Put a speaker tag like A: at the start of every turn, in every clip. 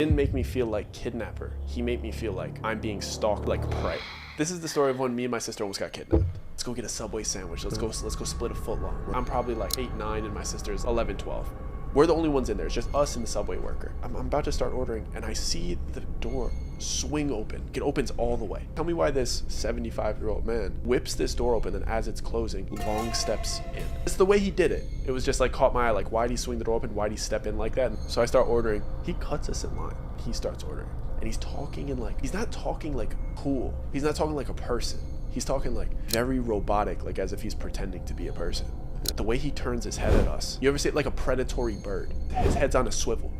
A: Didn't make me feel like kidnapper. He made me feel like I'm being stalked like prey. This is the story of when me and my sister almost got kidnapped. Let's go get a Subway sandwich. Let's go split a foot long. I'm probably like 8, 9 and my sister's 11, 12. We're the only ones in there. It's just us and the Subway worker. I'm about to start ordering and I see the door swing open. It opens all the way. Tell me why this 75-year-old man whips this door open, and as it's closing, long steps in. It's the way he did it. It was just like caught my eye, like why'd he swing the door open? Why'd he step in like that? So I start ordering. He cuts us in line. He starts ordering. And he's talking in like, he's not talking like cool. He's not talking like a person. He's talking like very robotic, like as if he's pretending to be a person. The way he turns his head at us. You ever see it like a predatory bird? His head's on a swivel.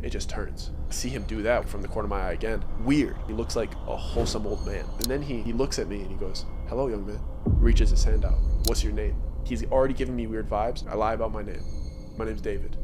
A: It just turns. I see him do that from the corner of my eye again. Weird. He looks like a wholesome old man. And then he looks at me and he goes, "Hello, young man." Reaches his hand out. "What's your name?" He's already giving me weird vibes. I lie about my name. "My name's David."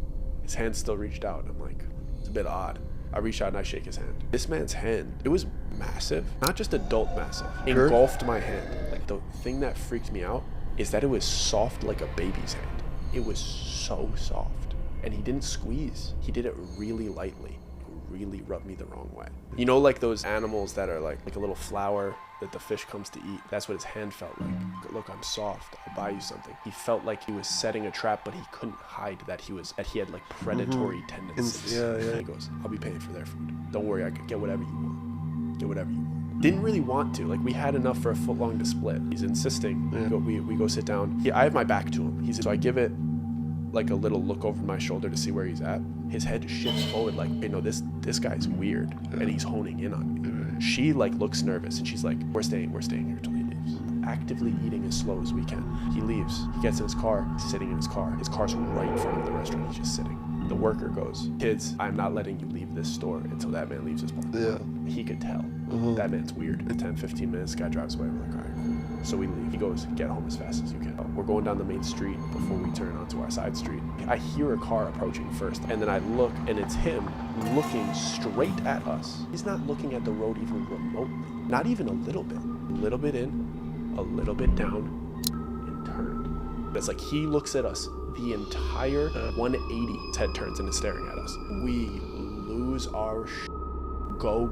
A: His hand still reached out. I'm like, it's a bit odd. I reach out and I shake his hand. This man's hand, it was massive. Not just adult massive. Engulfed my hand. Like the thing that freaked me out is that it was soft like a baby's hand. It was so soft. And he didn't squeeze. He did it really lightly. It really rubbed me the wrong way. You know, like those animals that are like a little flower that the fish comes to eat? That's what his hand felt like. "Look, I'm soft. I'll buy you something." He felt like he was setting a trap, but he couldn't hide that he had like predatory tendencies.
B: Yeah.
A: He goes, "I'll be paying for their food. Don't worry, I can get whatever you want. Get whatever you want." Didn't really want to. Like, we had enough for a foot long to split. He's insisting.
B: Yeah.
A: We go sit down. I have my back to him. So I give it like a little look over my shoulder to see where he's at. His head shifts forward like, "Hey, no, this guy's weird." And he's honing in on me. She like looks nervous and she's like, we're staying here till he leaves. Actively eating as slow as we can. He leaves. He gets in his car. He's sitting in his car. His car's right in front of the restaurant. He's just sitting. The worker goes, "Kids, I'm not letting you leave this store until that man leaves his bar."
B: Yeah.
A: He could tell. That man's weird. In 10, 15 minutes, the guy drives away. We're like, all right, cool. So we leave. He goes, "Get home as fast as you can." We're going down the main street before we turn onto our side street. I hear a car approaching first, and then I look, and it's him looking straight at us. He's not looking at the road even remotely. Not even a little bit. A little bit in, a little bit down, and turned. It's like he looks at us. The entire 180, his head turns and is staring at us. We lose our Go.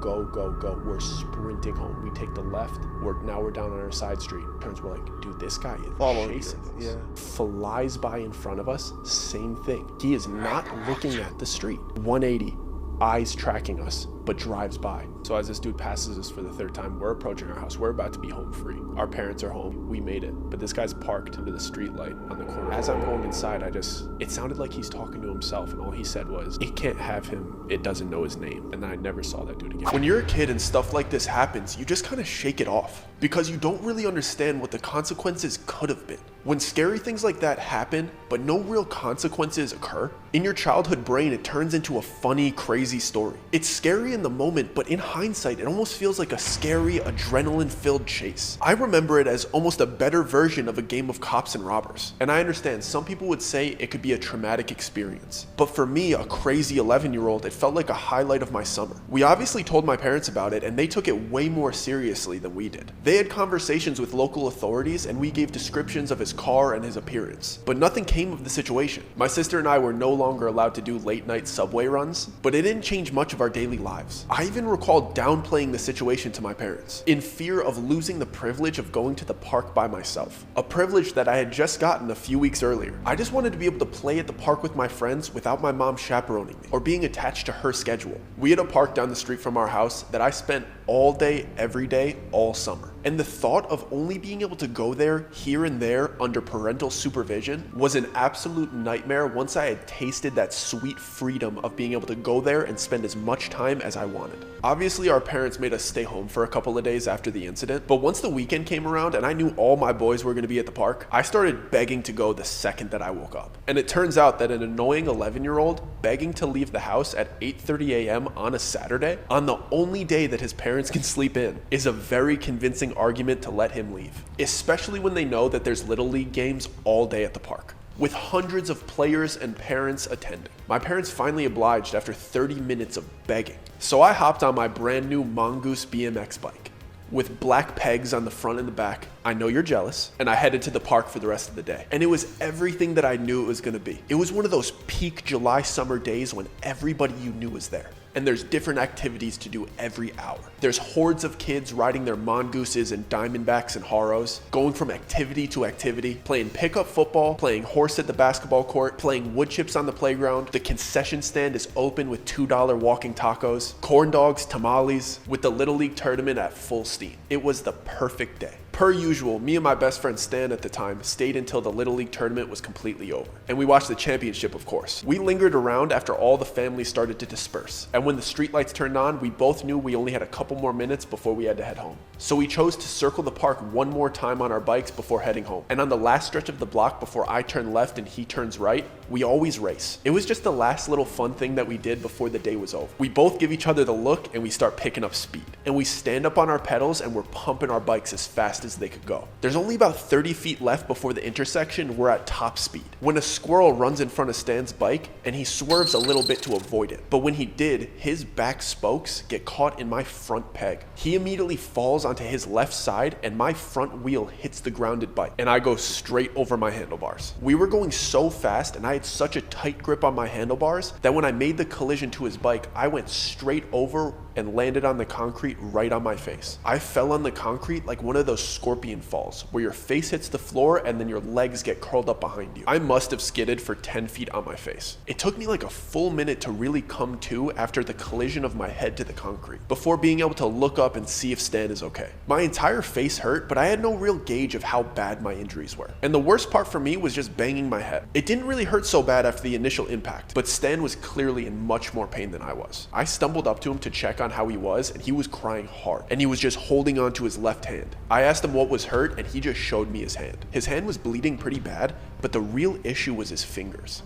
A: We're sprinting home. We take the left. Now we're down on our side street. Turns, we're like, dude, this guy is chasing us.
B: Yeah.
A: Flies by in front of us. Same thing. He is not looking at the street. 180, eyes tracking us, but drives by. So as this dude passes us for the third time, we're approaching our house. We're about to be home free. Our parents are home. We made it. But this guy's parked under the street light on the corner. As I'm going inside, it sounded like he's talking to himself, and all he said was, "It can't have him. It doesn't know his name." And I never saw that dude again. When you're a kid and stuff like this happens, you just kind of shake it off because you don't really understand what the consequences could have been. When scary things like that happen, but no real consequences occur, in your childhood brain, it turns into a funny, crazy story. It's scary in the moment, but in hindsight, it almost feels like a scary, adrenaline-filled chase. I remember it as almost a better version of a game of cops and robbers. And I understand some people would say it could be a traumatic experience. But for me, a crazy 11-year-old, it felt like a highlight of my summer. We obviously told my parents about it, and they took it way more seriously than we did. They had conversations with local authorities, and we gave descriptions of his car and his appearance. But nothing came of the situation. My sister and I were no longer allowed to do late-night subway runs, but it didn't change much of our daily lives. I even recall downplaying the situation to my parents, in fear of losing the privilege of going to the park by myself. A privilege that I had just gotten a few weeks earlier. I just wanted to be able to play at the park with my friends without my mom chaperoning me, or being attached to her schedule. We had a park down the street from our house that I spent all day, every day, all summer. And the thought of only being able to go there here and there under parental supervision was an absolute nightmare once I had tasted that sweet freedom of being able to go there and spend as much time as I wanted. Obviously, our parents made us stay home for a couple of days after the incident, but once the weekend came around and I knew all my boys were going to be at the park, I started begging to go the second that I woke up. And it turns out that an annoying 11-year-old begging to leave the house at 8:30 a.m. on a Saturday, on the only day that his parents can sleep in, is a very convincing argument to let him leave, especially when they know that there's Little League games all day at the park, with hundreds of players and parents attending. My parents finally obliged after 30 minutes of begging. So I hopped on my brand new Mongoose BMX bike with black pegs on the front and the back. I know you're jealous. And I headed to the park for the rest of the day. And it was everything that I knew it was gonna be. It was one of those peak July summer days when everybody you knew was there. and there's different activities to do every hour. There's hordes of kids riding their mongooses and diamondbacks and haros, going from activity to activity, playing pickup football, playing horse at the basketball court, playing wood chips on the playground. The concession stand is open with $2 walking tacos, corn dogs, tamales, with the Little League tournament at full steam. It was the perfect day. Per usual, me and my best friend Stan at the time stayed until the Little League tournament was completely over. And we watched the championship, of course. We lingered around after all the families started to disperse. And when the streetlights turned on, we both knew we only had a couple more minutes before we had to head home. So we chose to circle the park one more time on our bikes before heading home. And on the last stretch of the block before I turn left and he turns right, we always race. It was just the last little fun thing that we did before the day was over. We both give each other the look and we start picking up speed. And we stand up on our pedals and we're pumping our bikes as fast as they could go. There's only about 30 feet left before the intersection. We're at top speed when a squirrel runs in front of Stan's bike and he swerves a little bit to avoid it. But when he did, his back spokes get caught in my front peg. He immediately falls onto his left side and my front wheel hits the grounded bike and I go straight over my handlebars. We were going so fast and I had such a tight grip on my handlebars that when I made the collision to his bike, I went straight over and landed on the concrete right on my face. I fell on the concrete like one of those scorpion falls where your face hits the floor and then your legs get curled up behind you. I must have skidded for 10 feet on my face. It took me like a full minute to really come to after the collision of my head to the concrete before being able to look up and see if Stan is okay. My entire face hurt, but I had no real gauge of how bad my injuries were. And the worst part for me was just banging my head. It didn't really hurt so bad after the initial impact, but Stan was clearly in much more pain than I was. I stumbled up to him to check on how he was and he was crying hard and he was just holding on to his left hand. I asked him what was hurt and he just showed me his hand. His hand was bleeding pretty bad, but the real issue was his fingers.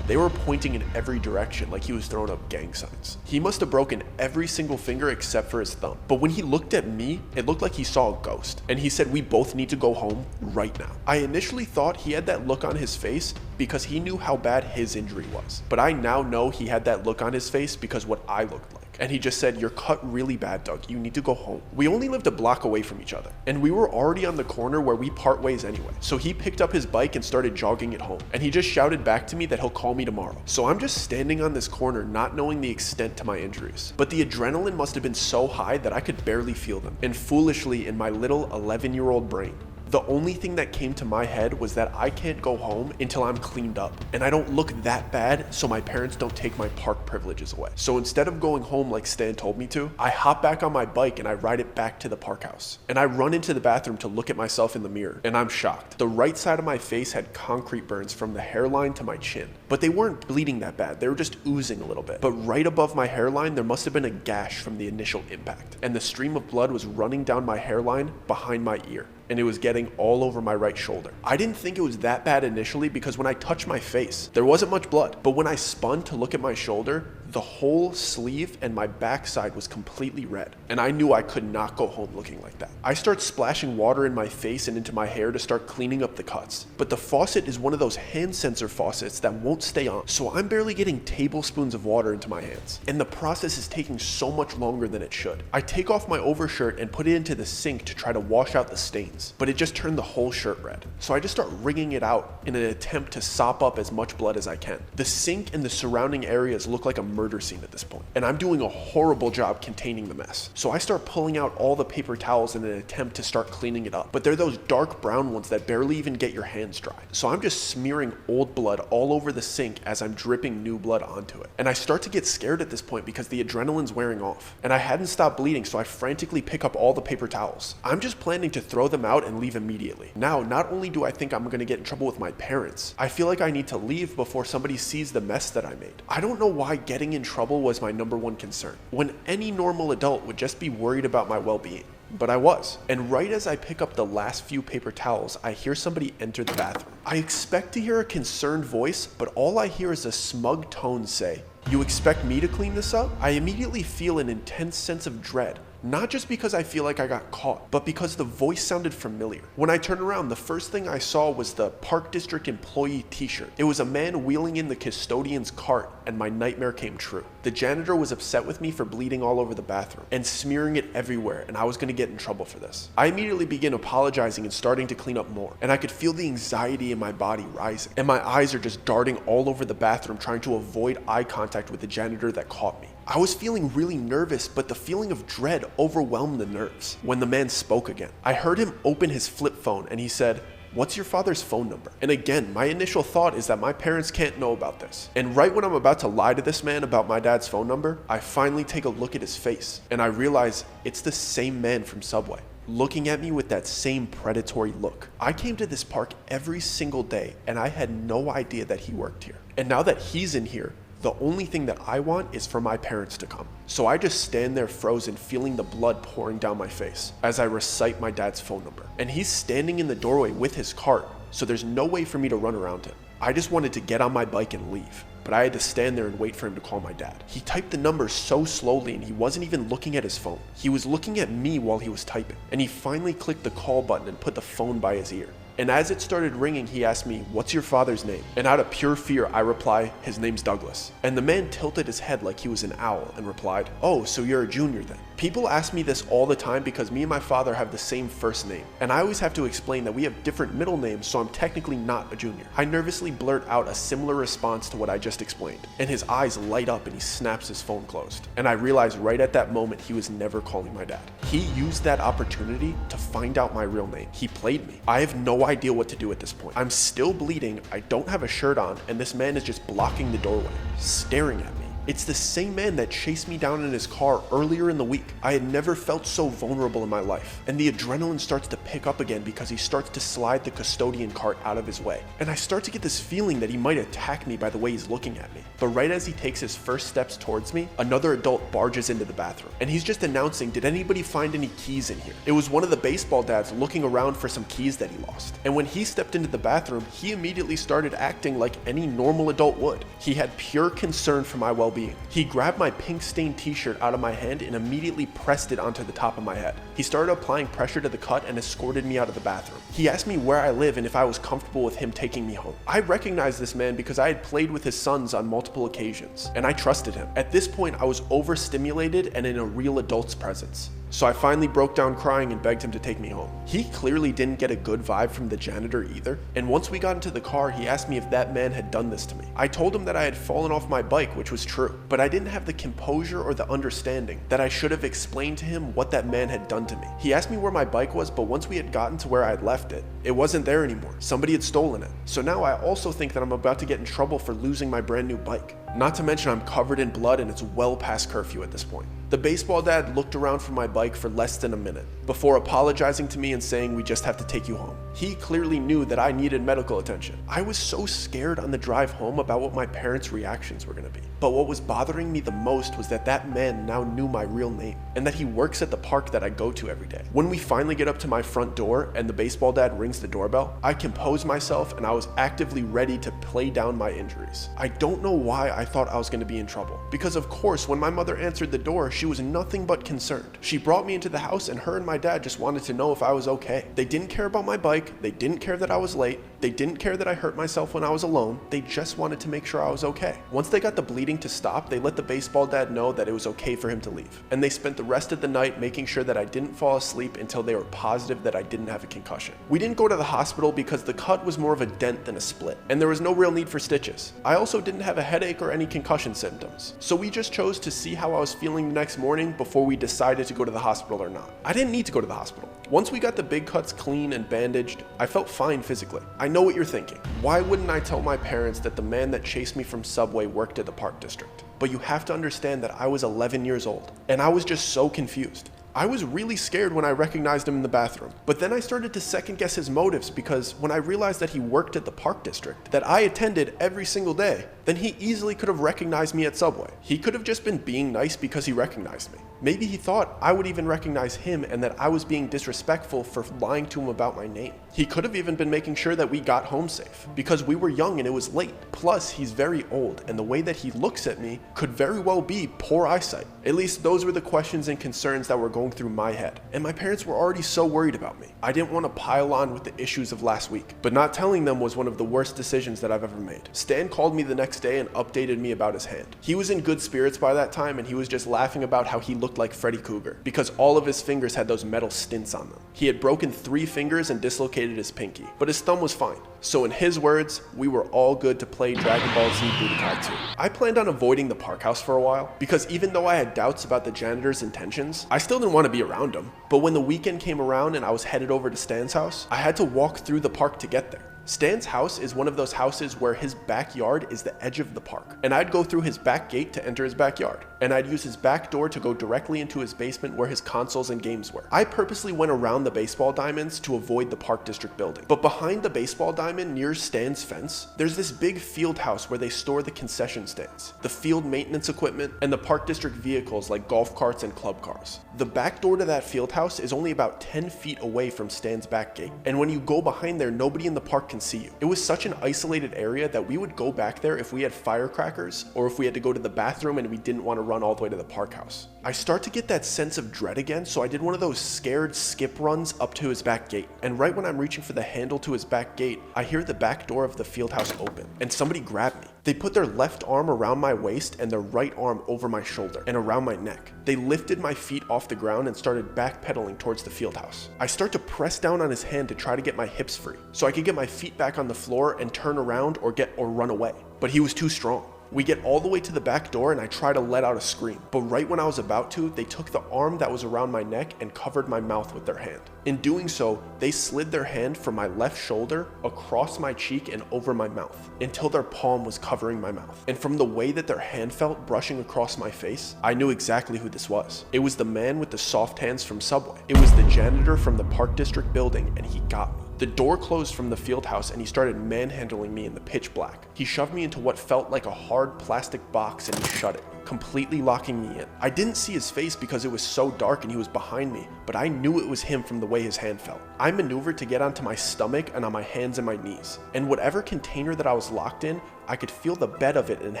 A: They were pointing in every direction like he was throwing up gang signs. He must have broken every single finger except for his thumb. But when he looked at me, it looked like he saw a ghost. And he said, "We both need to go home right now." I initially thought he had that look on his face because he knew how bad his injury was. But I now know he had that look on his face because what I looked like. And he just said, "You're cut really bad, Doug. You need to go home." We only lived a block away from each other. And we were already on the corner where we part ways anyway. So he picked up his bike and started jogging it home. And he just shouted back to me that he'll call me tomorrow. So I'm just standing on this corner not knowing the extent to my injuries. But the adrenaline must have been so high that I could barely feel them. And foolishly, in my little 11-year-old brain, the only thing that came to my head was that I can't go home until I'm cleaned up. And I don't look that bad so my parents don't take my park privileges away. So instead of going home like Stan told me to, I hop back on my bike and I ride it back to the park house. And I run into the bathroom to look at myself in the mirror and I'm shocked. The right side of my face had concrete burns from the hairline to my chin. But they weren't bleeding that bad. They were just oozing a little bit. But right above my hairline, there must have been a gash from the initial impact. And the stream of blood was running down my hairline behind my ear. And it was getting all over my right shoulder. I didn't think it was that bad initially because when I touched my face, there wasn't much blood. But when I spun to look at my shoulder, the whole sleeve and my backside was completely red. And I knew I could not go home looking like that. I start splashing water in my face and into my hair to start cleaning up the cuts. But the faucet is one of those hand sensor faucets that won't stay on. So I'm barely getting tablespoons of water into my hands. And the process is taking so much longer than it should. I take off my overshirt and put it into the sink to try to wash out the stains. But it just turned the whole shirt red. So I just start wringing it out in an attempt to sop up as much blood as I can. The sink and the surrounding areas look like a murder scene at this point. And I'm doing a horrible job containing the mess. So I start pulling out all the paper towels in an attempt to start cleaning it up. But they're those dark brown ones that barely even get your hands dry. So I'm just smearing old blood all over the sink as I'm dripping new blood onto it. And I start to get scared at this point because the adrenaline's wearing off. And I hadn't stopped bleeding, so I frantically pick up all the paper towels. I'm just planning to throw them out and leave immediately. Now, not only do I think I'm gonna get in trouble with my parents, I feel like I need to leave before somebody sees the mess that I made. I don't know why getting in trouble was my #1 concern, when any normal adult would just be worried about my well-being. But I was. And right as I pick up the last few paper towels, I hear somebody enter the bathroom. I expect to hear a concerned voice, but all I hear is a smug tone say, "You expect me to clean this up?" I immediately feel an intense sense of dread. Not just because I feel like I got caught, but because the voice sounded familiar. When I turned around, the first thing I saw was the Park District employee t-shirt. It was a man wheeling in the custodian's cart, and my nightmare came true. The janitor was upset with me for bleeding all over the bathroom and smearing it everywhere, and I was gonna get in trouble for this. I immediately began apologizing and starting to clean up more, and I could feel the anxiety in my body rising, and my eyes are just darting all over the bathroom trying to avoid eye contact with the janitor that caught me. I was feeling really nervous, but the feeling of dread overwhelmed the nerves when the man spoke again. I heard him open his flip phone and he said, "What's your father's phone number?" And again, my initial thought is that my parents can't know about this. And right when I'm about to lie to this man about my dad's phone number, I finally take a look at his face and I realize it's the same man from Subway, looking at me with that same predatory look. I came to this park every single day and I had no idea that he worked here. And now that he's in here, the only thing that I want is for my parents to come. So I just stand there frozen, feeling the blood pouring down my face as I recite my dad's phone number. And he's standing in the doorway with his cart, so there's no way for me to run around him. I just wanted to get on my bike and leave, but I had to stand there and wait for him to call my dad. He typed the number so slowly and he wasn't even looking at his phone. He was looking at me while he was typing, and he finally clicked the call button and put the phone by his ear. And as it started ringing, he asked me, "What's your father's name?" And out of pure fear, I reply, "His name's Douglas." And the man tilted his head like he was an owl and replied, "Oh, so you're a junior then?" People ask me this all the time because me and my father have the same first name. And I always have to explain that we have different middle names, so I'm technically not a junior. I nervously blurt out a similar response to what I just explained. And his eyes light up and he snaps his phone closed. And I realize right at that moment he was never calling my dad. He used that opportunity to find out my real name. He played me. I have no idea what to do at this point. I'm still bleeding, I don't have a shirt on, and this man is just blocking the doorway, staring at me. It's the same man that chased me down in his car earlier in the week. I had never felt so vulnerable in my life. And the adrenaline starts to pick up again because he starts to slide the custodian cart out of his way. And I start to get this feeling that he might attack me by the way he's looking at me. But right as he takes his first steps towards me, another adult barges into the bathroom. And he's just announcing, "Did anybody find any keys in here?" It was one of the baseball dads looking around for some keys that he lost. And when he stepped into the bathroom, he immediately started acting like any normal adult would. He had pure concern for my well-being. He grabbed my pink stained t-shirt out of my hand and immediately pressed it onto the top of my head. He started applying pressure to the cut and escorted me out of the bathroom. He asked me where I live and if I was comfortable with him taking me home. I recognized this man because I had played with his sons on multiple occasions, and I trusted him. At this point, I was overstimulated and in a real adult's presence. So I finally broke down crying and begged him to take me home. He clearly didn't get a good vibe from the janitor either, and once we got into the car, he asked me if that man had done this to me. I told him that I had fallen off my bike, which was true, but I didn't have the composure or the understanding that I should have explained to him what that man had done to me. He asked me where my bike was, but once we had gotten to where I had left it, it wasn't there anymore. Somebody had stolen it. So now I also think that I'm about to get in trouble for losing my brand new bike. Not to mention I'm covered in blood and it's well past curfew at this point. The baseball dad looked around for my bike for less than a minute before apologizing to me and saying, "We just have to take you home." He clearly knew that I needed medical attention. I was so scared on the drive home about what my parents' reactions were going to be. But what was bothering me the most was that that man now knew my real name and that he works at the park that I go to every day. When we finally get up to my front door and the baseball dad rings the doorbell, I compose myself and I was actively ready to play down my injuries. I don't know why I thought I was going to be in trouble, because of course when my mother answered the door, she was nothing but concerned. She brought me into the house and her and my dad just wanted to know if I was okay. They didn't care about my bike, they didn't care that I was late, they didn't care that I hurt myself when I was alone, they just wanted to make sure I was okay. Once they got the bleeding to stop, they let the baseball dad know that it was okay for him to leave. And they spent the rest of the night making sure that I didn't fall asleep until they were positive that I didn't have a concussion. We didn't go to the hospital because the cut was more of a dent than a split, and there was no real need for stitches. I also didn't have a headache or any concussion symptoms, so we just chose to see how I was feeling the next morning before we decided to go to the hospital or not. I didn't need to go to the hospital. Once we got the big cuts clean and bandaged, I felt fine physically. I know what you're thinking. Why wouldn't I tell my parents that the man that chased me from Subway worked at the Park District? But you have to understand that I was 11 years old, and I was just so confused. I was really scared when I recognized him in the bathroom, but then I started to second guess his motives because when I realized that he worked at the Park District that I attended every single day, then he easily could have recognized me at Subway. He could have just been being nice because he recognized me. Maybe he thought I would even recognize him and that I was being disrespectful for lying to him about my name. He could have even been making sure that we got home safe because we were young and it was late. Plus, he's very old and the way that he looks at me could very well be poor eyesight. At least those were the questions and concerns that were going through my head. And my parents were already so worried about me. I didn't want to pile on with the issues of last week, but not telling them was one of the worst decisions that I've ever made. Stan called me the next day and updated me about his hand. He was in good spirits by that time and he was just laughing about how he looked looked like Freddy Krueger because all of his fingers had those metal stints on them. He had broken 3 fingers and dislocated his pinky, but his thumb was fine. So in his words, we were all good to play Dragon Ball Z Budokai 2. I planned on avoiding the park house for a while because even though I had doubts about the janitor's intentions, I still didn't want to be around him. But when the weekend came around and I was headed over to Stan's house, I had to walk through the park to get there. Stan's house is one of those houses where his backyard is the edge of the park, and I'd go through his back gate to enter his backyard, and I'd use his back door to go directly into his basement where his consoles and games were. I purposely went around the baseball diamonds to avoid the Park District building, but behind the baseball diamond near Stan's fence, there's this big field house where they store the concession stands, the field maintenance equipment, and the Park District vehicles like golf carts and club cars. The back door to that field house is only about 10 feet away from Stan's back gate, and when you go behind there, nobody in the park can see you. It was such an isolated area that we would go back there if we had firecrackers or if we had to go to the bathroom and we didn't want to run all the way to the park house. I start to get that sense of dread again, so I did one of those scared skip runs up to his back gate. And right when I'm reaching for the handle to his back gate, I hear the back door of the field house open and somebody grabbed me. They put their left arm around my waist and their right arm over my shoulder and around my neck. They lifted my feet off the ground and started backpedaling towards the field house. I start to press down on his hand to try to get my hips free so I could get my feet back on the floor and turn around or run away. But he was too strong. We get all the way to the back door and I try to let out a scream, but right when I was about to, they took the arm that was around my neck and covered my mouth with their hand. In doing so, they slid their hand from my left shoulder across my cheek and over my mouth until their palm was covering my mouth. And from the way that their hand felt brushing across my face, I knew exactly who this was. It was the man with the soft hands from Subway. It was the janitor from the Park District building, and he got me. The door closed from the field house and he started manhandling me in the pitch black. He shoved me into what felt like a hard plastic box and he shut it, completely locking me in. I didn't see his face because it was so dark and he was behind me, but I knew it was him from the way his hand felt. I maneuvered to get onto my stomach and on my hands and my knees. And whatever container that I was locked in, I could feel the bed of it and it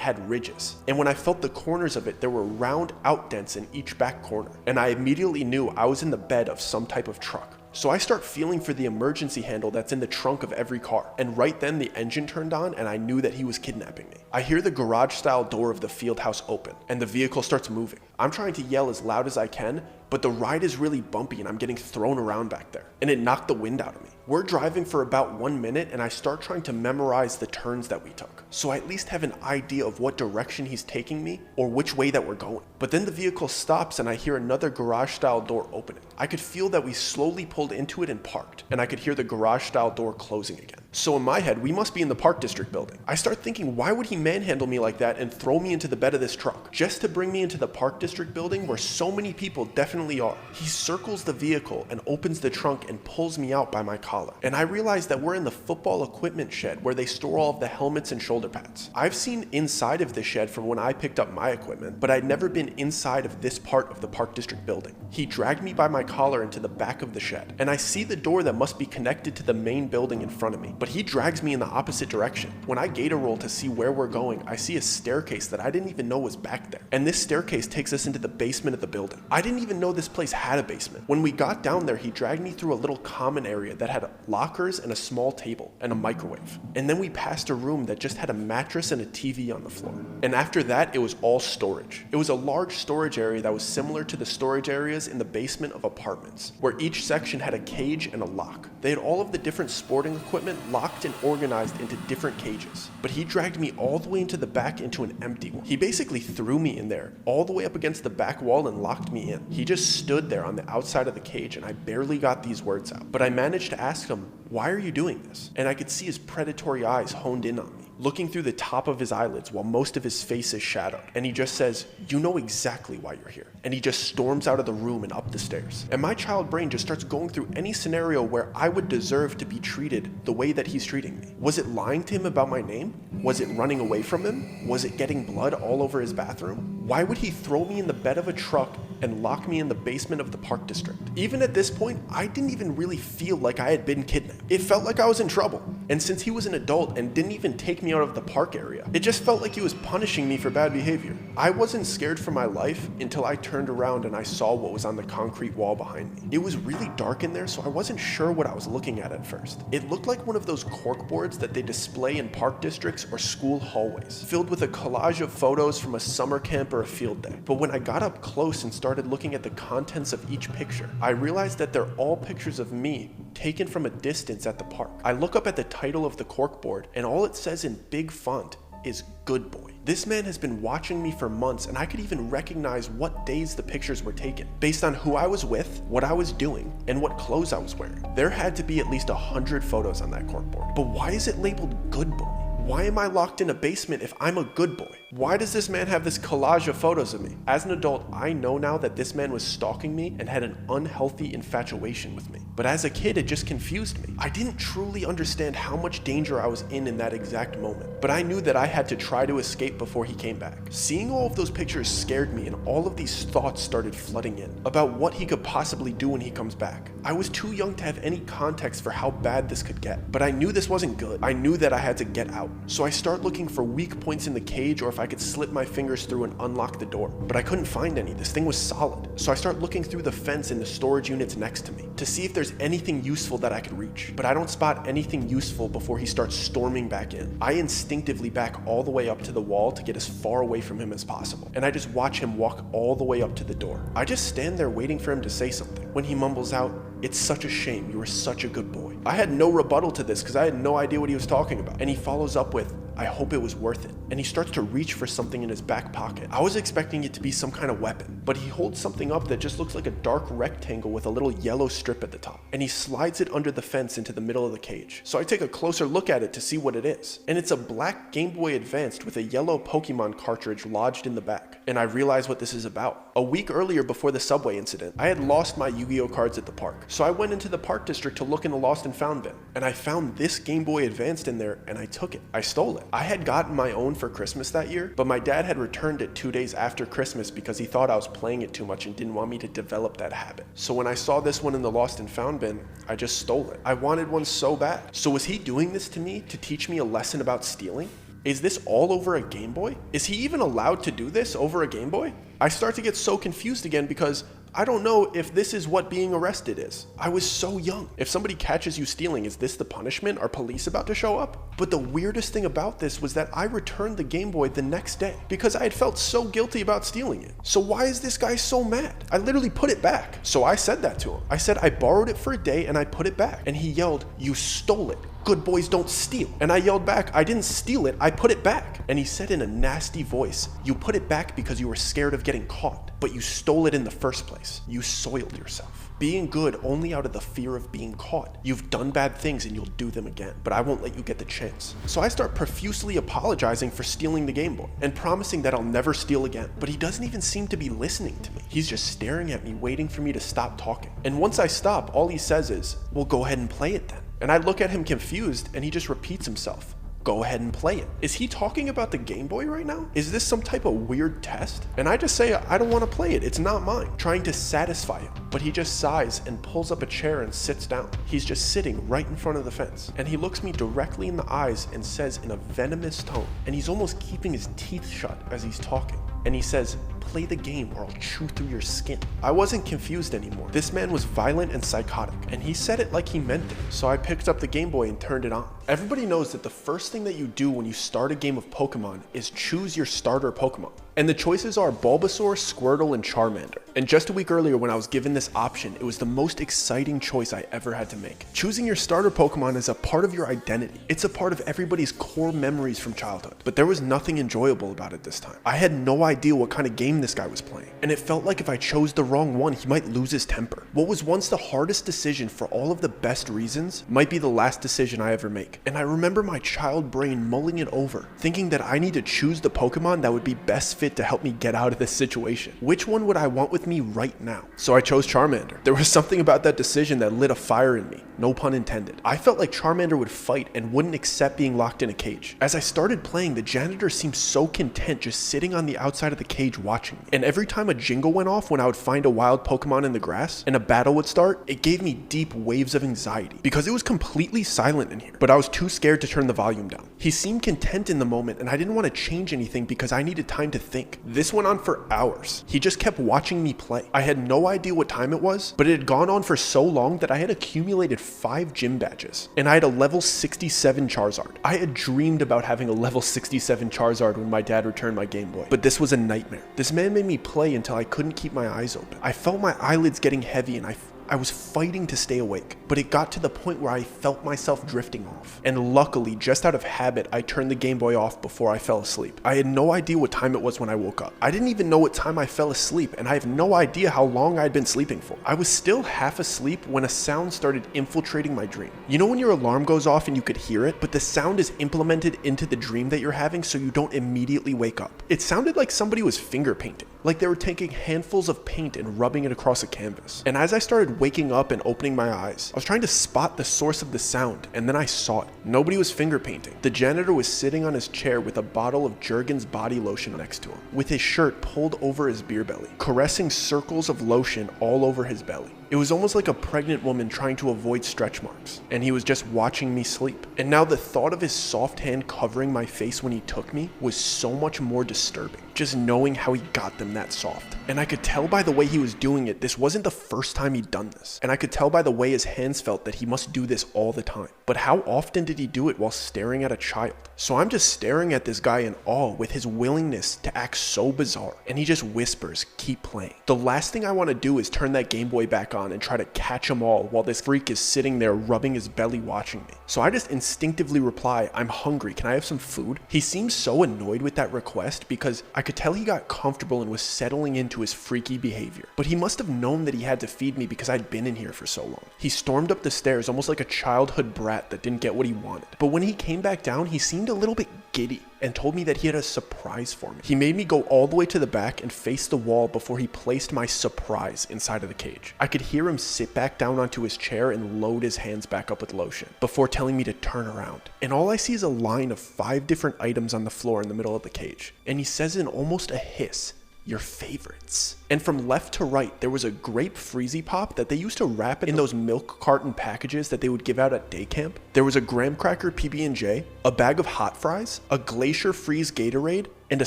A: had ridges. And when I felt the corners of it, there were round outdents in each back corner. And I immediately knew I was in the bed of some type of truck. So I start feeling for the emergency handle that's in the trunk of every car. And right then the engine turned on and I knew that he was kidnapping me. I hear the garage style door of the field house open and the vehicle starts moving. I'm trying to yell as loud as I can, but the ride is really bumpy and I'm getting thrown around back there. And it knocked the wind out of me. We're driving for about 1 minute and I start trying to memorize the turns that we took, so I at least have an idea of what direction he's taking me or which way that we're going. But then the vehicle stops and I hear another garage style door opening. I could feel that we slowly pulled into it and parked, and I could hear the garage style door closing again. So in my head, we must be in the Park District building. I start thinking, why would he manhandle me like that and throw me into the bed of this truck just to bring me into the Park District building where so many people definitely are? He circles the vehicle and opens the trunk and pulls me out by my collar. And I realize that we're in the football equipment shed where they store all of the helmets and shoulder pads. I've seen inside of the shed from when I picked up my equipment, but I'd never been inside of this part of the Park District building. He dragged me by my collar into the back of the shed, and I see the door that must be connected to the main building in front of me, but he drags me in the opposite direction. When I gator roll to see where we're going, I see a staircase that I didn't even know was back there, and this staircase takes us into the basement of the building. I didn't even know this place had a basement. When we got down there, he dragged me through a little common area that had lockers and a small table and a microwave, and then we passed a room that just had a mattress and a TV on the floor. And after that, it was all storage. It was a large storage area that was similar to the storage areas in the basement of apartments, where each section had a cage and a lock. They had all of the different sporting equipment locked and organized into different cages, but he dragged me all the way into the back into an empty one. He basically threw me in there all the way up against the back wall and locked me in. He just stood there on the outside of the cage and I barely got these words out, but I managed to ask him, "Why are you doing this?" And I could see his predatory eyes honed in on me, looking through the top of his eyelids while most of his face is shadowed. And he just says, "You know exactly why you're here." And he just storms out of the room and up the stairs. And my child brain just starts going through any scenario where I would deserve to be treated the way that he's treating me. Was it lying to him about my name? Was it running away from him? Was it getting blood all over his bathroom? Why would he throw me in the bed of a truck and lock me in the basement of the Park District? Even at this point, I didn't even really feel like I had been kidnapped. It felt like I was in trouble. And since he was an adult and didn't even take me out of the park area, it just felt like he was punishing me for bad behavior. I wasn't scared for my life until I turned around and I saw what was on the concrete wall behind me. It was really dark in there, so I wasn't sure what I was looking at first. It looked like one of those cork boards that they display in park districts or school hallways, filled with a collage of photos from a summer camp or a field day. But when I got up close and started started looking at the contents of each picture, I realized that they're all pictures of me taken from a distance at the park. I look up at the title of the corkboard, and all it says in big font is "Good Boy." This man has been watching me for months, and I could even recognize what days the pictures were taken based on who I was with, what I was doing, and what clothes I was wearing. There had to be at least 100 photos on that corkboard. But why is it labeled "Good Boy"? Why am I locked in a basement if I'm a good boy? Why does this man have this collage of photos of me? As an adult, I know now that this man was stalking me and had an unhealthy infatuation with me. But as a kid, it just confused me. I didn't truly understand how much danger I was in that exact moment. But I knew that I had to try to escape before he came back. Seeing all of those pictures scared me, and all of these thoughts started flooding in about what he could possibly do when he comes back. I was too young to have any context for how bad this could get, but I knew this wasn't good. I knew that I had to get out. So I start looking for weak points in the cage, or if I could slip my fingers through and unlock the door. But I couldn't find any. This thing was solid. So I start looking through the fence in the storage units next to me to see if there's anything useful that I could reach. But I don't spot anything useful before he starts storming back in. I instinctively back all the way up to the wall to get as far away from him as possible. And I just watch him walk all the way up to the door. I just stand there waiting for him to say something. When he mumbles out, "It's such a shame, you were such a good boy." I had no rebuttal to this because I had no idea what he was talking about. And he follows up with, "I hope it was worth it." And he starts to reach for something in his back pocket. I was expecting it to be some kind of weapon, but he holds something up that just looks like a dark rectangle with a little yellow strip at the top. And he slides it under the fence into the middle of the cage. So I take a closer look at it to see what it is. And it's a black Game Boy Advanced with a yellow Pokemon cartridge lodged in the back. And I realize what this is about. A week earlier, before the subway incident, I had lost my Yu-Gi-Oh cards at the park. So I went into the park district to look in the lost and found bin. And I found this Game Boy Advanced in there, and I took it. I stole it. I had gotten my own for Christmas that year, but my dad had returned it 2 days after Christmas because he thought I was playing it too much and didn't want me to develop that habit. So when I saw this one in the lost and found bin, I just stole it. I wanted one so bad. So was he doing this to me to teach me a lesson about stealing? Is this all over a Game Boy? Is he even allowed to do this over a Game Boy? I start to get so confused again because I don't know if this is what being arrested is. I was so young. If somebody catches you stealing, is this the punishment? Are police about to show up? But the weirdest thing about this was that I returned the Game Boy the next day because I had felt so guilty about stealing it. So why is this guy so mad? I literally put it back. So I said that to him. I said I borrowed it for a day and I put it back. And he yelled, "You stole it. Good boys don't steal." And I yelled back, "I didn't steal it, I put it back." And he said in a nasty voice, "You put it back because you were scared of getting caught, but you stole it in the first place. You soiled yourself. Being good only out of the fear of being caught. You've done bad things and you'll do them again, but I won't let you get the chance." So I start profusely apologizing for stealing the Game Boy and promising that I'll never steal again. But he doesn't even seem to be listening to me. He's just staring at me, waiting for me to stop talking. And once I stop, all he says is, "Well, go ahead and play it then." And I look at him confused, and he just repeats himself. "Go ahead and play it." Is he talking about the Game Boy right now? Is this some type of weird test? And I just say, "I don't want to play it. It's not mine," trying to satisfy him. But he just sighs and pulls up a chair and sits down. He's just sitting right in front of the fence. And he looks me directly in the eyes and says in a venomous tone, and he's almost keeping his teeth shut as he's talking. And he says, "Play the game or I'll chew through your skin." I wasn't confused anymore. This man was violent and psychotic, and he said it like he meant it. So I picked up the Game Boy and turned it on. Everybody knows that the first thing that you do when you start a game of Pokemon is choose your starter Pokemon. And the choices are Bulbasaur, Squirtle, and Charmander. And just a week earlier when I was given this option, it was the most exciting choice I ever had to make. Choosing your starter Pokemon is a part of your identity. It's a part of everybody's core memories from childhood. But there was nothing enjoyable about it this time. I had no idea what kind of game this guy was playing. And it felt like if I chose the wrong one, he might lose his temper. What was once the hardest decision for all of the best reasons might be the last decision I ever make. And I remember my child brain mulling it over, thinking that I need to choose the Pokemon that would be best fit to help me get out of this situation. Which one would I want with me right now? So I chose Charmander. There was something about that decision that lit a fire in me, no pun intended. I felt like Charmander would fight and wouldn't accept being locked in a cage. As I started playing, the janitor seemed so content just sitting on the outside of the cage watching me. And every time a jingle went off when I would find a wild Pokemon in the grass and a battle would start, it gave me deep waves of anxiety because it was completely silent in here, but I was too scared to turn the volume down. He seemed content in the moment and I didn't want to change anything because I needed time to think. This went on for hours. He just kept watching me play. I had no idea what time it was, but it had gone on for so long that I had accumulated 5 gym badges, and I had a level 67 Charizard. I had dreamed about having a level 67 Charizard when my dad returned my Game Boy, but this was a nightmare. This man made me play until I couldn't keep my eyes open. I felt my eyelids getting heavy and I was fighting to stay awake, but it got to the point where I felt myself drifting off. And luckily, just out of habit, I turned the Game Boy off before I fell asleep. I had no idea what time it was when I woke up. I didn't even know what time I fell asleep, and I have no idea how long I'd been sleeping for. I was still half asleep when a sound started infiltrating my dream. You know when your alarm goes off and you could hear it, but the sound is implemented into the dream that you're having so you don't immediately wake up. It sounded like somebody was finger painting, like they were taking handfuls of paint and rubbing it across a canvas. And as I started waking up and opening my eyes, I was trying to spot the source of the sound, and then I saw it. Nobody was finger painting. The janitor was sitting on his chair with a bottle of Jergens body lotion next to him, with his shirt pulled over his beer belly, caressing circles of lotion all over his belly. It was almost like a pregnant woman trying to avoid stretch marks, and he was just watching me sleep. And now the thought of his soft hand covering my face when he took me was so much more disturbing, just knowing how he got them that soft. And I could tell by the way he was doing it, this wasn't the first time he'd done this. And I could tell by the way his hands felt that he must do this all the time. But how often did he do it while staring at a child? So I'm just staring at this guy in awe with his willingness to act so bizarre. And he just whispers, "Keep playing." The last thing I want to do is turn that Game Boy back on and try to catch them all while this freak is sitting there rubbing his belly watching me. So I just instinctively reply, "I'm hungry, can I have some food?" He seemed so annoyed with that request because I could tell he got comfortable and was settling into his freaky behavior. But he must have known that he had to feed me because I'd been in here for so long. He stormed up the stairs almost like a childhood brat that didn't get what he wanted. But when he came back down, he seemed a little bit giddy and told me that he had a surprise for me. He made me go all the way to the back and face the wall before he placed my surprise inside of the cage. I could hear him sit back down onto his chair and load his hands back up with lotion before telling me to turn around. And all I see is a line of 5 different items on the floor in the middle of the cage. And he says in almost a hiss, "Your favorites." And from left to right, there was a grape Freezy Pop that they used to wrap in those milk carton packages that they would give out at day camp. There was a graham cracker PB&J, a bag of hot fries, a Glacier Freeze Gatorade, and a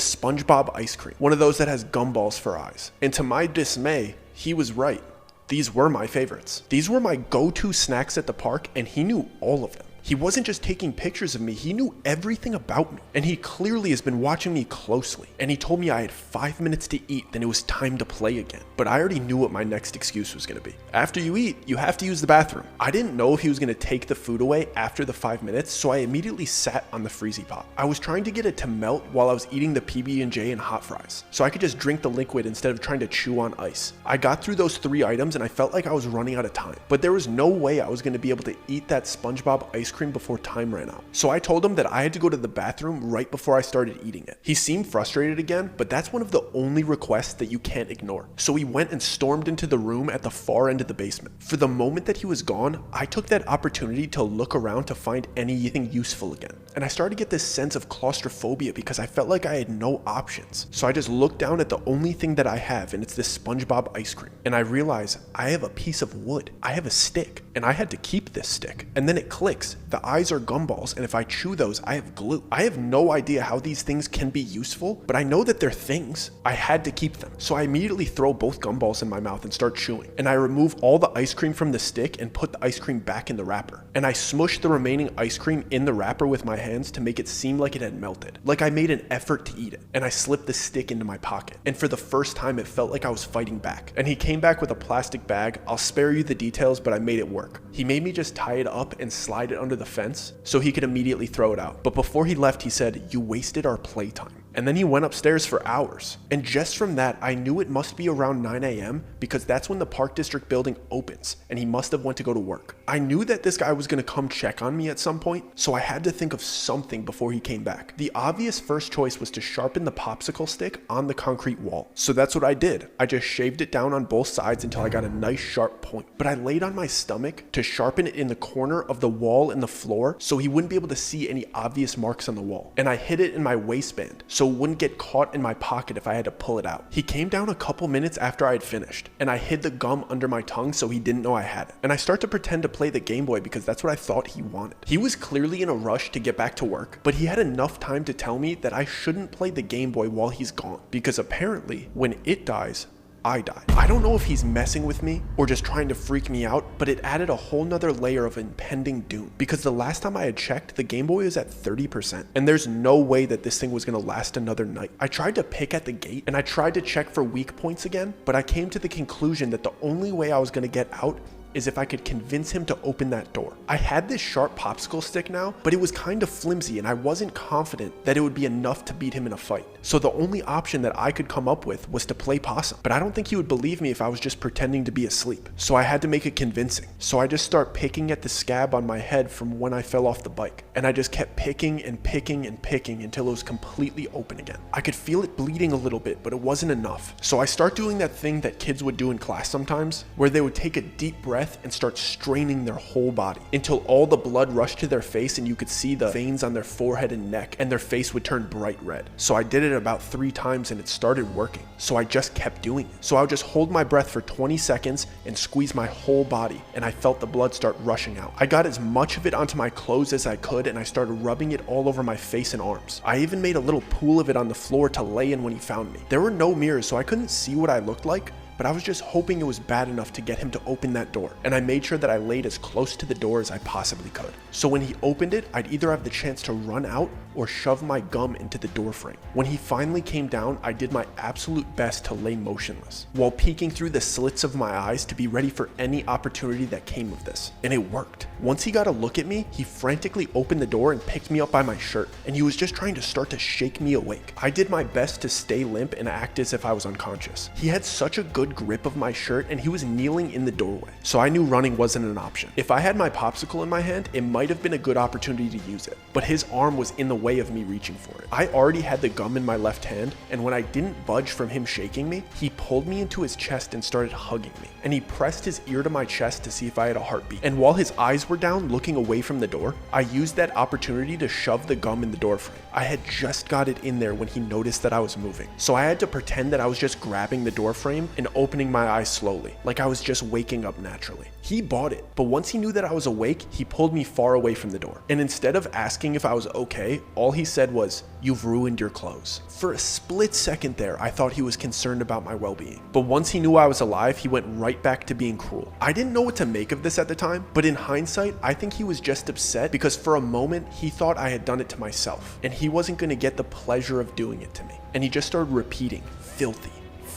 A: SpongeBob ice cream. One of those that has gumballs for eyes. And to my dismay, he was right. These were my favorites. These were my go-to snacks at the park, and he knew all of them. He wasn't just taking pictures of me, he knew everything about me. And he clearly has been watching me closely. And he told me I had 5 minutes to eat, then it was time to play again. But I already knew what my next excuse was gonna be. After you eat, you have to use the bathroom. I didn't know if he was gonna take the food away after the 5 minutes, so I immediately sat on the Freezy Pop. I was trying to get it to melt while I was eating the PB&J and hot fries, so I could just drink the liquid instead of trying to chew on ice. I got through those 3 items and I felt like I was running out of time. But there was no way I was gonna be able to eat that SpongeBob ice cream before time ran out. So I told him that I had to go to the bathroom right before I started eating it. He seemed frustrated again, but that's one of the only requests that you can't ignore. So he went and stormed into the room at the far end of the basement. For the moment that he was gone, I took that opportunity to look around to find anything useful again. And I started to get this sense of claustrophobia because I felt like I had no options. So I just looked down at the only thing that I have, and it's this SpongeBob ice cream. And I realize I have a piece of wood. I have a stick, and I had to keep this stick. And then it clicks. The eyes are gumballs, and if I chew those, I have glue. I have no idea how these things can be useful, but I know that they're things. I had to keep them. So I immediately throw both gumballs in my mouth and start chewing. And I remove all the ice cream from the stick and put the ice cream back in the wrapper. And I smush the remaining ice cream in the wrapper with my hands to make it seem like it had melted. Like I made an effort to eat it. And I slipped the stick into my pocket. And for the first time, it felt like I was fighting back. And he came back with a plastic bag. I'll spare you the details, but I made it work. He made me just tie it up and slide it under the fence so he could immediately throw it out. But before he left, he said, "You wasted our playtime." And then he went upstairs for hours. And just from that, I knew it must be around 9 a.m. because that's when the Park District building opens, and he must have went to go to work. I knew that this guy was gonna come check on me at some point, so I had to think of something before he came back. The obvious first choice was to sharpen the popsicle stick on the concrete wall. So that's what I did. I just shaved it down on both sides until I got a nice sharp point. But I laid on my stomach to sharpen it in the corner of the wall and the floor so he wouldn't be able to see any obvious marks on the wall. And I hid it in my waistband so it wouldn't get caught in my pocket if I had to pull it out. He came down a couple minutes after I had finished, and I hid the gum under my tongue so he didn't know I had it. And I start to pretend to play the Game Boy because that's what I thought he wanted. He was clearly in a rush to get back to work, but he had enough time to tell me that I shouldn't play the Game Boy while he's gone, because apparently when it dies, I die. I don't know if he's messing with me or just trying to freak me out, but it added a whole nother layer of impending doom, because the last time I had checked, the Game Boy was at 30%, and there's no way that this thing was gonna last another night. I tried to pick at the gate and I tried to check for weak points again, but I came to the conclusion that the only way I was gonna get out is if I could convince him to open that door. I had this sharp popsicle stick now, but it was kind of flimsy and I wasn't confident that it would be enough to beat him in a fight. So the only option that I could come up with was to play possum, but I don't think he would believe me if I was just pretending to be asleep. So I had to make it convincing. So I just start picking at the scab on my head from when I fell off the bike, and I just kept picking and picking and picking until it was completely open again. I could feel it bleeding a little bit, but it wasn't enough. So I start doing that thing that kids would do in class sometimes, where they would take a deep breath and start straining their whole body until all the blood rushed to their face and you could see the veins on their forehead and neck, and their face would turn bright red. So I did it about 3 times and it started working. So I just kept doing it. So I would just hold my breath for 20 seconds and squeeze my whole body, and I felt the blood start rushing out. I got as much of it onto my clothes as I could, and I started rubbing it all over my face and arms. I even made a little pool of it on the floor to lay in when he found me. There were no mirrors, so I couldn't see what I looked like, but I was just hoping it was bad enough to get him to open that door, and I made sure that I laid as close to the door as I possibly could. So when he opened it, I'd either have the chance to run out or shove my gum into the door frame. When he finally came down, I did my absolute best to lay motionless, while peeking through the slits of my eyes to be ready for any opportunity that came of this, and it worked. Once he got a look at me, he frantically opened the door and picked me up by my shirt, and he was just trying to start to shake me awake. I did my best to stay limp and act as if I was unconscious. He had such a good grip of my shirt and he was kneeling in the doorway, so I knew running wasn't an option. If I had my popsicle in my hand, it might have been a good opportunity to use it, but his arm was in the way of me reaching for it. I already had the gum in my left hand, and when I didn't budge from him shaking me, he pulled me into his chest and started hugging me, and he pressed his ear to my chest to see if I had a heartbeat. And while his eyes were down looking away from the door, I used that opportunity to shove the gum in the door frame. I had just got it in there when he noticed that I was moving, so I had to pretend that I was just grabbing the door frame and opening my eyes slowly, like I was just waking up naturally. He bought it, but once he knew that I was awake, he pulled me far away from the door, and instead of asking if I was okay, all he said was, "You've ruined your clothes." For a split second there, I thought he was concerned about my well-being, but once he knew I was alive, he went right back to being cruel. I didn't know what to make of this at the time, but in hindsight, I think he was just upset because for a moment, he thought I had done it to myself, and he wasn't going to get the pleasure of doing it to me, and he just started repeating, "Filthy.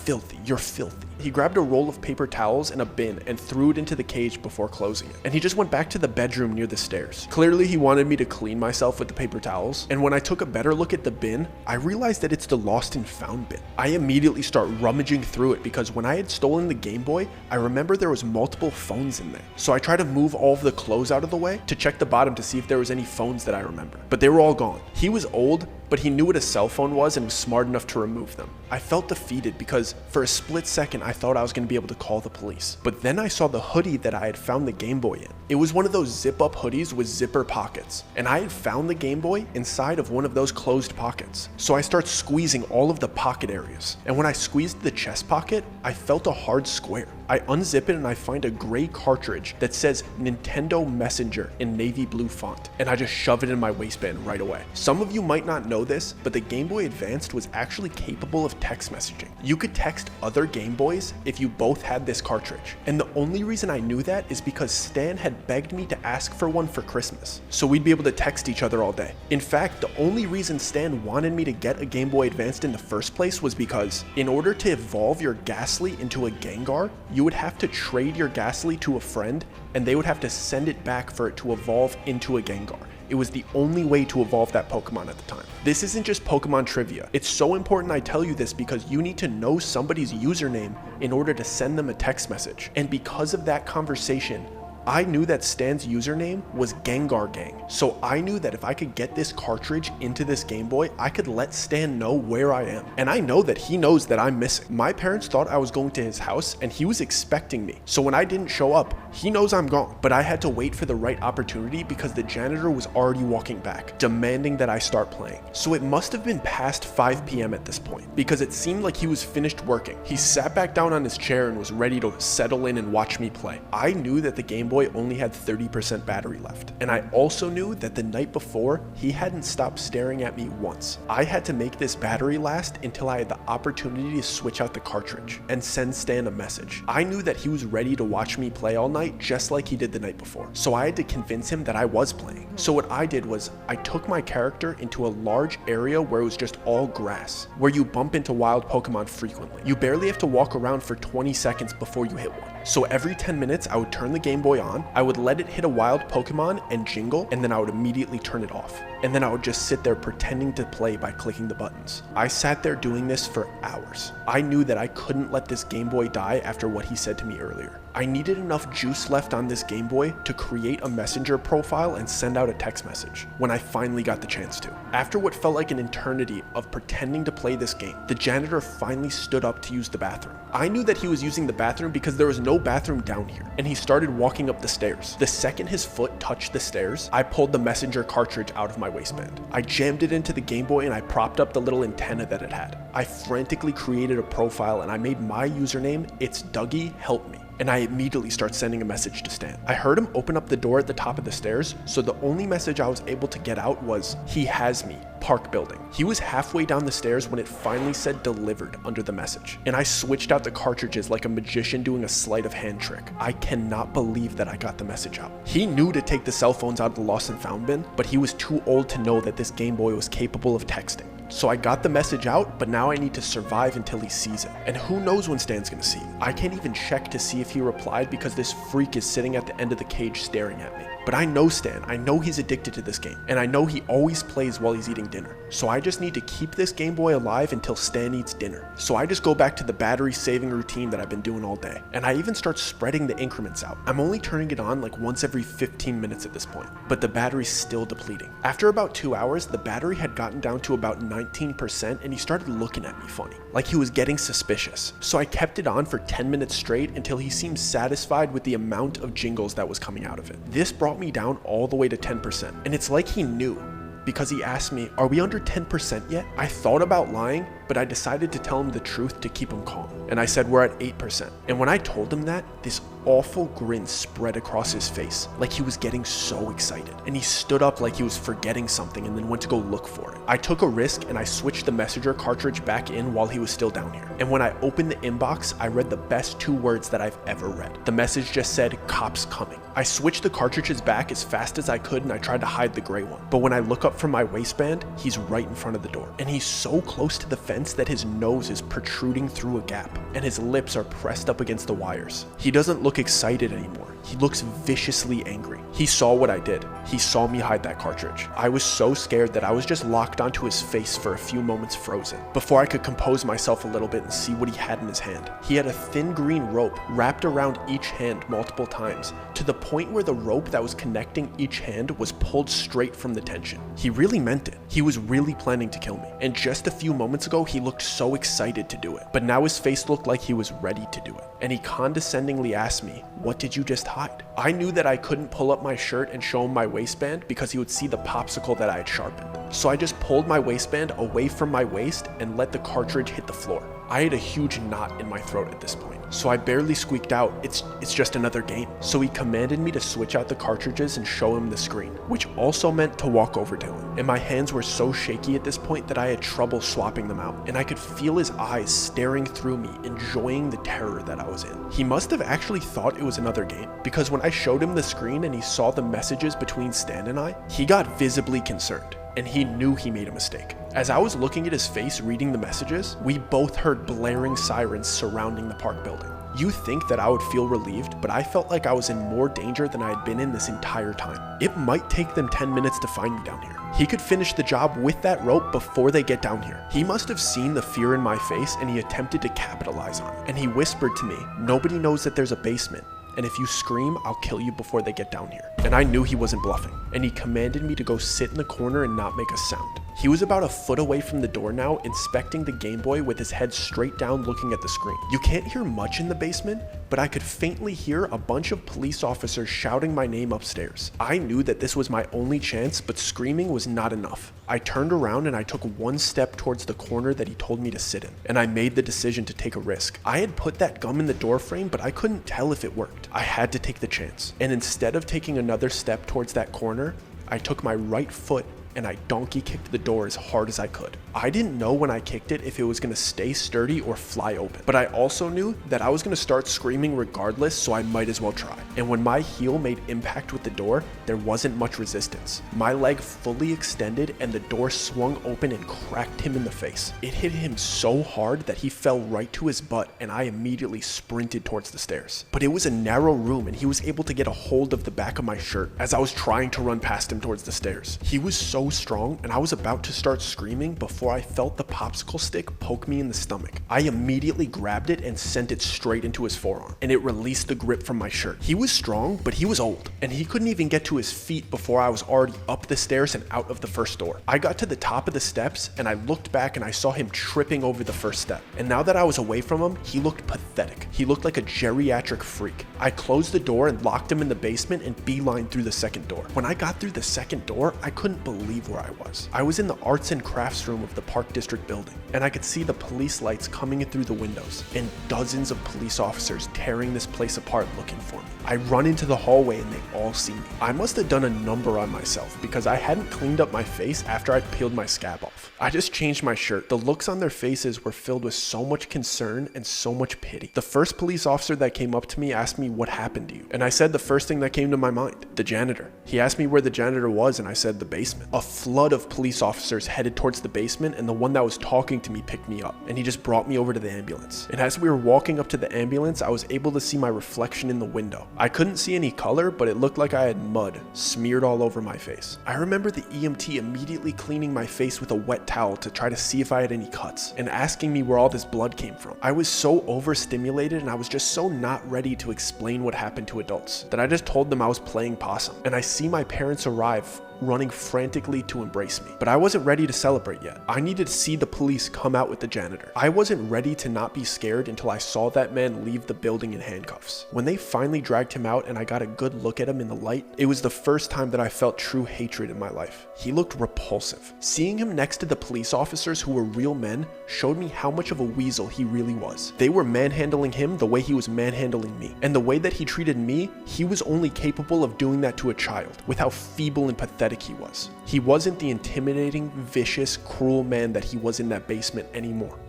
A: Filthy, you're filthy." He grabbed a roll of paper towels and a bin and threw it into the cage before closing it. And he just went back to the bedroom near the stairs. Clearly, he wanted me to clean myself with the paper towels. And when I took a better look at the bin, I realized that it's the lost and found bin. I immediately start rummaging through it because when I had stolen the Game Boy, I remember there was multiple phones in there. So I tried to move all of the clothes out of the way to check the bottom to see if there was any phones that I remember. But they were all gone. He was old, but he knew what a cell phone was and was smart enough to remove them. I felt defeated because for a split second I thought I was going to be able to call the police. But then I saw the hoodie that I had found the Game Boy in. It was one of those zip-up hoodies with zipper pockets, and I had found the Game Boy inside of one of those closed pockets. So I start squeezing all of the pocket areas, and when I squeezed the chest pocket, I felt a hard square. I unzip it and I find a gray cartridge that says Nintendo Messenger in navy blue font, and I just shove it in my waistband right away. Some of you might not know this, but the Game Boy Advanced was actually capable of text messaging. You could text other Game Boys if you both had this cartridge, and the only reason I knew that is because Stan had begged me to ask for one for Christmas, so we'd be able to text each other all day. In fact, the only reason Stan wanted me to get a Game Boy Advanced in the first place was because in order to evolve your Ghastly into a Gengar, you would have to trade your Ghastly to a friend, and they would have to send it back for it to evolve into a Gengar. It was the only way to evolve that Pokemon at the time. This isn't just Pokemon trivia. It's so important I tell you this because you need to know somebody's username in order to send them a text message. And because of that conversation, I knew that Stan's username was Gengar Gang, so I knew that if I could get this cartridge into this Game Boy, I could let Stan know where I am. And I know that he knows that I'm missing. My parents thought I was going to his house and he was expecting me, so when I didn't show up, he knows I'm gone. But I had to wait for the right opportunity because the janitor was already walking back, demanding that I start playing. So it must have been past 5 p.m. at this point, because it seemed like he was finished working. He sat back down on his chair and was ready to settle in and watch me play. I knew that the Game Boy only had 30% battery left. And I also knew that the night before, he hadn't stopped staring at me once. I had to make this battery last until I had the opportunity to switch out the cartridge and send Stan a message. I knew that he was ready to watch me play all night just like he did the night before. So I had to convince him that I was playing. So what I did was I took my character into a large area where it was just all grass, where you bump into wild Pokemon frequently. You barely have to walk around for 20 seconds before you hit one. So every 10 minutes, I would turn the Game Boy on, I would let it hit a wild Pokemon and jingle, and then I would immediately turn it off. And then I would just sit there pretending to play by clicking the buttons. I sat there doing this for hours. I knew that I couldn't let this Game Boy die after what he said to me earlier. I needed enough juice left on this Game Boy to create a messenger profile and send out a text message when I finally got the chance to. After what felt like an eternity of pretending to play this game, the janitor finally stood up to use the bathroom. I knew that he was using the bathroom because there was no bathroom down here, and he started walking up the stairs. The second his foot touched the stairs, I pulled the messenger cartridge out of my waistband. I jammed it into the Game Boy and I propped up the little antenna that it had. I frantically created a profile and I made my username, "It's Dougie, help me." And I immediately start sending a message to Stan. I heard him open up the door at the top of the stairs, so the only message I was able to get out was, "He has me, Park Building." He was halfway down the stairs when it finally said delivered under the message, and I switched out the cartridges like a magician doing a sleight of hand trick. I cannot believe that I got the message out. He knew to take the cell phones out of the lost and found bin, but he was too old to know that this Game Boy was capable of texting. So I got the message out, but now I need to survive until he sees it. And who knows when Stan's gonna see it. I can't even check to see if he replied because this freak is sitting at the end of the cage staring at me. But I know Stan, I know he's addicted to this game, and I know he always plays while he's eating dinner. So I just need to keep this Game Boy alive until Stan eats dinner. So I just go back to the battery saving routine that I've been doing all day. And I even start spreading the increments out. I'm only turning it on like once every 15 minutes at this point, but the battery's still depleting. After about 2 hours, the battery had gotten down to about 19% and he started looking at me funny, like he was getting suspicious. So I kept it on for 10 minutes straight until he seemed satisfied with the amount of jingles that was coming out of it. This brought me down all the way to 10%, and it's like he knew, because he asked me, "Are we under 10% yet?" I thought about lying, but I decided to tell him the truth to keep him calm. And I said we're at 8%. And when I told him that, this awful grin spread across his face, like he was getting so excited. And he stood up like he was forgetting something and then went to go look for it. I took a risk and I switched the messenger cartridge back in while he was still down here. And when I opened the inbox, I read the best 2 words that I've ever read. The message just said, "Cops coming." I switched the cartridges back as fast as I could and I tried to hide the gray one. But when I look up from my waistband, he's right in front of the door. And he's so close to the fence that his nose is protruding through a gap and his lips are pressed up against the wires. He doesn't look excited anymore. He looks viciously angry. He saw what I did. He saw me hide that cartridge. I was so scared that I was just locked onto his face for a few moments frozen before I could compose myself a little bit and see what he had in his hand. He had a thin green rope wrapped around each hand multiple times to the point where the rope that was connecting each hand was pulled straight from the tension. He really meant it. He was really planning to kill me. And just a few moments ago, he looked so excited to do it. But now his face looked like he was ready to do it. And he condescendingly asked me, "What did you just hide?" I knew that I couldn't pull up my shirt and show him my waistband because he would see the popsicle that I had sharpened. So I just pulled my waistband away from my waist and let the cartridge hit the floor. I had a huge knot in my throat at this point, so I barely squeaked out, it's just another game." So he commanded me to switch out the cartridges and show him the screen, which also meant to walk over to him. And my hands were so shaky at this point that I had trouble swapping them out, and I could feel his eyes staring through me, enjoying the terror that I was in. He must have actually thought it was another game, because when I showed him the screen and he saw the messages between Stan and I, he got visibly concerned. And he knew he made a mistake. As I was looking at his face reading the messages, we both heard blaring sirens surrounding the park building. You think that I would feel relieved, but I felt like I was in more danger than I had been in this entire time. It might take them 10 minutes to find me down here. He could finish the job with that rope before they get down here. He must have seen the fear in my face and he attempted to capitalize on it. And he whispered to me, "Nobody knows that there's a basement. And if you scream, I'll kill you before they get down here." And I knew he wasn't bluffing, and he commanded me to go sit in the corner and not make a sound. He was about a foot away from the door now, inspecting the Game Boy with his head straight down looking at the screen. You can't hear much in the basement, but I could faintly hear a bunch of police officers shouting my name upstairs. I knew that this was my only chance, but screaming was not enough. I turned around and I took one step towards the corner that he told me to sit in, and I made the decision to take a risk. I had put that gum in the door frame, but I couldn't tell if it worked. I had to take the chance, and instead of taking another step towards that corner, I took my right foot and I donkey kicked the door as hard as I could. I didn't know when I kicked it if it was going to stay sturdy or fly open, but I also knew that I was going to start screaming regardless, so I might as well try. And when my heel made impact with the door, there wasn't much resistance. My leg fully extended and the door swung open and cracked him in the face. It hit him so hard that he fell right to his butt, and I immediately sprinted towards the stairs. But it was a narrow room and he was able to get a hold of the back of my shirt as I was trying to run past him towards the stairs. He was so strong, and I was about to start screaming before I felt the popsicle stick poke me in the stomach. I immediately grabbed it and sent it straight into his forearm, and it released the grip from my shirt. He was strong, but he was old, and he couldn't even get to his feet before I was already up the stairs and out of the first door. I got to the top of the steps and I looked back and I saw him tripping over the first step. And now that I was away from him, he looked pathetic. He looked like a geriatric freak. I closed the door and locked him in the basement and beelined through the second door. When I got through the second door, I couldn't believe where I was. I was in the arts and crafts room of the Park District building, and I could see the police lights coming in through the windows and dozens of police officers tearing this place apart looking for me. I run into the hallway and they all see me. I must have done a number on myself because I hadn't cleaned up my face after I'd peeled my scab off. I just changed my shirt. The looks on their faces were filled with so much concern and so much pity. The first police officer that came up to me asked me what happened to you, and I said the first thing that came to my mind, the janitor. He asked me where the janitor was, and I said the basement. A flood of police officers headed towards the basement, and the one that was talking to me picked me up, and he just brought me over to the ambulance. And as we were walking up to the ambulance, I was able to see my reflection in the window. I couldn't see any color, but it looked like I had mud smeared all over my face. I remember the EMT immediately cleaning my face with a wet towel to try to see if I had any cuts, and asking me where all this blood came from. I was so overstimulated and I was just so not ready to explain what happened to adults that I just told them I was playing possum. And I see my parents arrive, running frantically to embrace me. But I wasn't ready to celebrate yet. I needed to see the police come out with the janitor. I wasn't ready to not be scared until I saw that man leave the building in handcuffs. When they finally dragged him out and I got a good look at him in the light, it was the first time that I felt true hatred in my life. He looked repulsive. Seeing him next to the police officers who were real men showed me how much of a weasel he really was. They were manhandling him the way he was manhandling me. And the way that he treated me, he was only capable of doing that to a child, with how feeble and pathetic he was. He wasn't the intimidating, vicious, cruel man that he was in that basement anymore.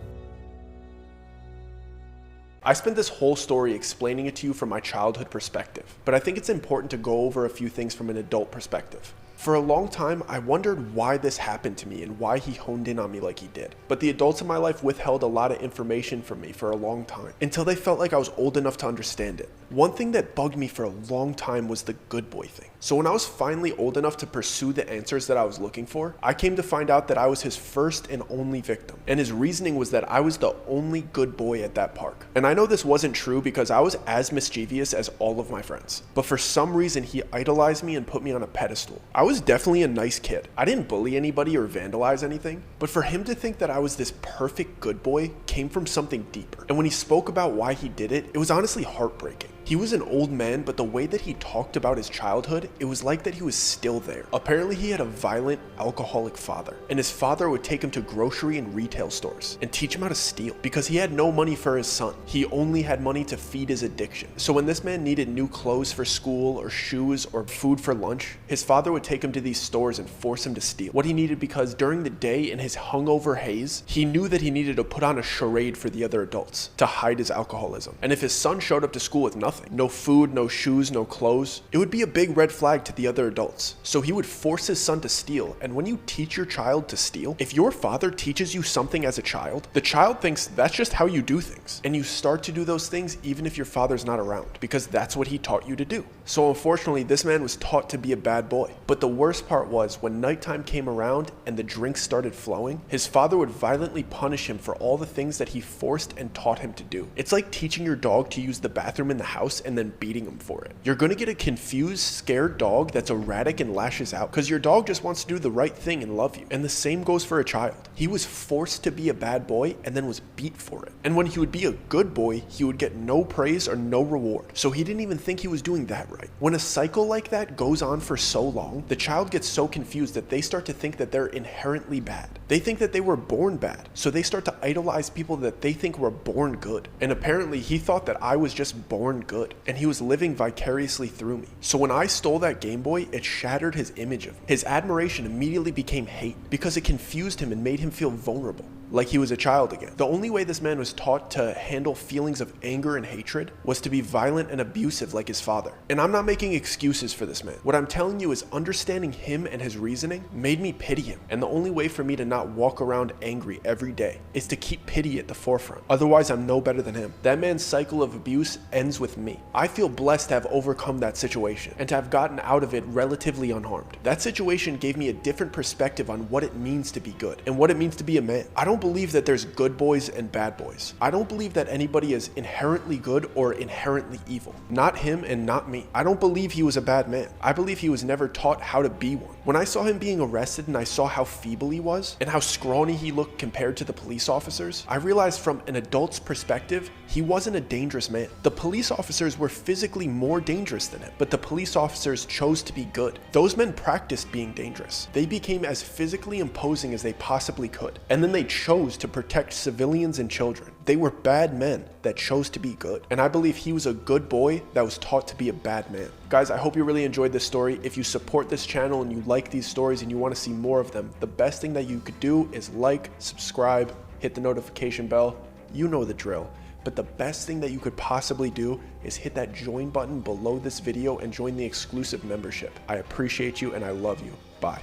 A: I spent this whole story explaining it to you from my childhood perspective, but I think it's important to go over a few things from an adult perspective. For a long time, I wondered why this happened to me and why he honed in on me like he did. But the adults in my life withheld a lot of information from me for a long time, until they felt like I was old enough to understand it. One thing that bugged me for a long time was the good boy thing. So when I was finally old enough to pursue the answers that I was looking for, I came to find out that I was his first and only victim. And his reasoning was that I was the only good boy at that park. And I know this wasn't true because I was as mischievous as all of my friends. But for some reason, he idolized me and put me on a pedestal. I was definitely a nice kid. I didn't bully anybody or vandalize anything. But for him to think that I was this perfect good boy came from something deeper. And when he spoke about why he did it, it was honestly heartbreaking. He was an old man, but the way that he talked about his childhood, it was like that he was still there. Apparently he had a violent, alcoholic father, and his father would take him to grocery and retail stores and teach him how to steal because he had no money for his son. He only had money to feed his addiction. So when this man needed new clothes for school or shoes or food for lunch, his father would take him to these stores and force him to steal what he needed because during the day in his hungover haze, he knew that he needed to put on a charade for the other adults to hide his alcoholism. And if his son showed up to school with nothing, no food, no shoes, no clothes, it would be a big red flag to the other adults. So he would force his son to steal. And when you teach your child to steal, if your father teaches you something as a child, the child thinks that's just how you do things. And you start to do those things even if your father's not around, because that's what he taught you to do. So unfortunately, this man was taught to be a bad boy. But the worst part was when nighttime came around and the drinks started flowing, his father would violently punish him for all the things that he forced and taught him to do. It's like teaching your dog to use the bathroom in the house house and then beating him for it. You're gonna get a confused, scared dog that's erratic and lashes out because your dog just wants to do the right thing and love you. And the same goes for a child. He was forced to be a bad boy and then was beat for it. And when he would be a good boy, he would get no praise or no reward. So he didn't even think he was doing that right. When a cycle like that goes on for so long, the child gets so confused that they start to think that they're inherently bad. They think that they were born bad. So they start to idolize people that they think were born good. And apparently he thought that I was just born good and he was living vicariously through me. So when I stole that Game Boy, it shattered his image of me. His admiration immediately became hate because it confused him and made him feel vulnerable, like he was a child again. The only way this man was taught to handle feelings of anger and hatred was to be violent and abusive like his father. And I'm not making excuses for this man. What I'm telling you is understanding him and his reasoning made me pity him. And the only way for me to not walk around angry every day is to keep pity at the forefront. Otherwise, I'm no better than him. That man's cycle of abuse ends with me. I feel blessed to have overcome that situation and to have gotten out of it relatively unharmed. That situation gave me a different perspective on what it means to be good and what it means to be a man. I don't believe that there's good boys and bad boys. I don't believe that anybody is inherently good or inherently evil. Not him and not me. I don't believe he was a bad man. I believe he was never taught how to be one. When I saw him being arrested and I saw how feeble he was and how scrawny he looked compared to the police officers, I realized from an adult's perspective, he wasn't a dangerous man. The police officers were physically more dangerous than him, but the police officers chose to be good. Those men practiced being dangerous. They became as physically imposing as they possibly could, and then they chose to protect civilians and children. They were bad men that chose to be good. And I believe he was a good boy that was taught to be a bad man. Guys, I hope you really enjoyed this story. If you support this channel and you like these stories and you want to see more of them, the best thing that you could do is like, subscribe, hit the notification bell. You know the drill. But the best thing that you could possibly do is hit that join button below this video and join the exclusive membership. I appreciate you and I love you. Bye.